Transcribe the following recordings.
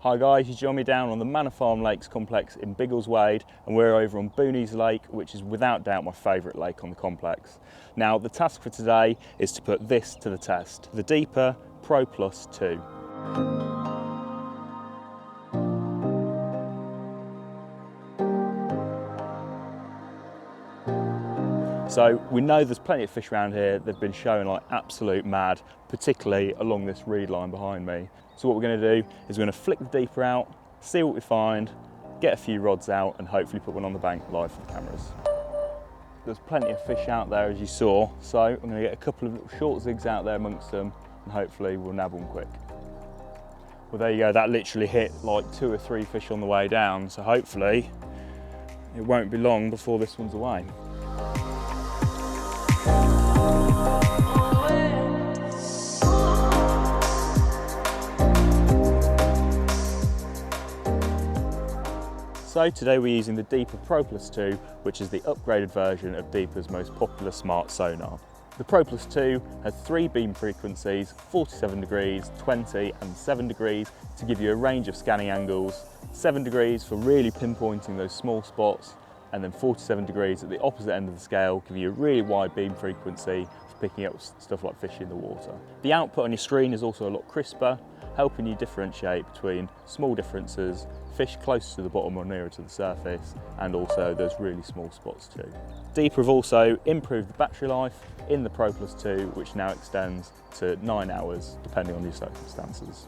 Hi guys, you join me down on the Manor Farm Lakes complex in Biggleswade, and we're over on Boonies Lake, which is without doubt my favourite lake on the complex. Now the task for today is to put this to the test, the Deeper PRO+2. So we know there's plenty of fish around here. They've been showing like absolute mad, particularly along this reed line behind me. So what we're going to do is we're going to flick the Deeper out, see what we find, get a few rods out and hopefully put one on the bank live for the cameras. There's plenty of fish out there as you saw, so I'm going to get a couple of little short zigs out there amongst them and hopefully we'll nab one quick. Well there you go, that literally hit like 2 or 3 fish on the way down, so hopefully it won't be long before this one's away. So today we're using the Deeper PRO+2, which is the upgraded version of Deeper's most popular smart sonar. The PRO+2 has 3 beam frequencies, 47 degrees, 20 and 7 degrees to give you a range of scanning angles, 7 degrees for really pinpointing those small spots, and then 47 degrees at the opposite end of the scale give you a really wide beam frequency for picking up stuff like fish in the water. The output on your screen is also a lot crisper, helping you differentiate between small differences, fish close to the bottom or nearer to the surface, and also those really small spots too. Deeper have also improved the battery life in the PRO+2, which now extends to 9 hours, depending on your circumstances.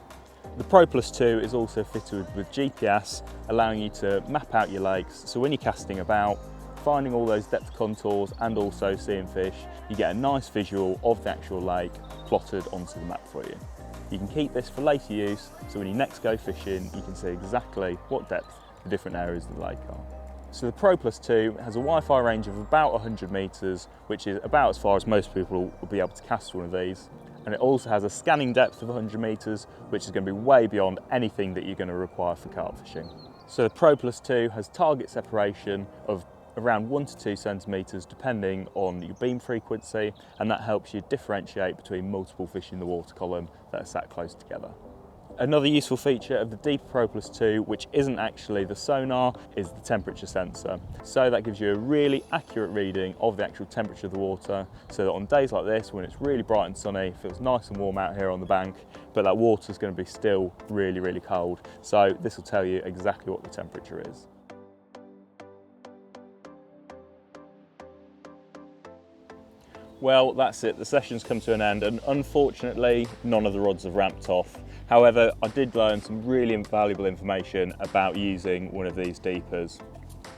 The PRO+2 is also fitted with GPS, allowing you to map out your lakes, so when you're casting about, finding all those depth contours and also seeing fish, you get a nice visual of the actual lake plotted onto the map for you. You can keep this for later use, so when you next go fishing, you can see exactly what depth the different areas of the lake are. So the PRO+2 has a Wi-Fi range of about 100 metres, which is about as far as most people will be able to cast one of these. And it also has a scanning depth of 100 metres, which is going to be way beyond anything that you're going to require for carp fishing. So the PRO+2 has target separation of around 1 to 2 centimetres depending on your beam frequency, and that helps you differentiate between multiple fish in the water column that are sat close together. Another useful feature of the Deeper PRO+2, which isn't actually the sonar, is the temperature sensor. So that gives you a really accurate reading of the actual temperature of the water, so that on days like this, when it's really bright and sunny, it feels nice and warm out here on the bank, but that water's going to be still really, really cold. So this will tell you exactly what the temperature is. Well, that's it, the session's come to an end, and unfortunately, none of the rods have ramped off. However, I did learn some really invaluable information about using one of these Deepers.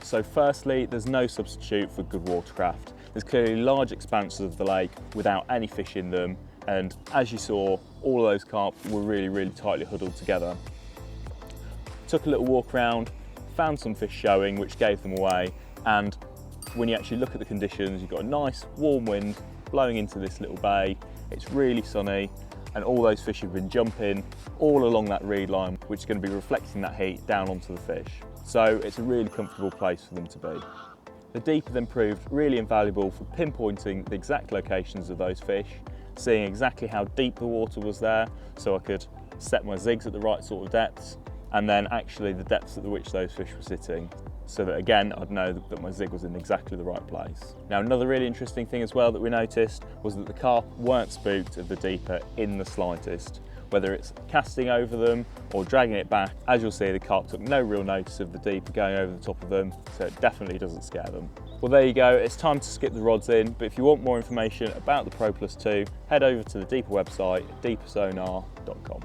So firstly, there's no substitute for good watercraft. There's clearly large expanses of the lake without any fish in them, and as you saw, all of those carp were really, really tightly huddled together. Took a little walk around, found some fish showing, which gave them away, and when you actually look at the conditions, you've got a nice warm wind blowing into this little bay, it's really sunny, and all those fish have been jumping all along that reed line, which is going to be reflecting that heat down onto the fish. So it's a really comfortable place for them to be. The Deeper then proved really invaluable for pinpointing the exact locations of those fish, seeing exactly how deep the water was there, so I could set my zigs at the right sort of depths, and then actually the depths at which those fish were sitting, so that again I'd know that my zig was in exactly the right place. Now another really interesting thing as well that we noticed was that the carp weren't spooked of the Deeper in the slightest. Whether it's casting over them or dragging it back, as you'll see, the carp took no real notice of the Deeper going over the top of them, so it definitely doesn't scare them. Well there you go, it's time to skip the rods in, but if you want more information about the PRO+2, head over to the Deeper website, deepersonar.com.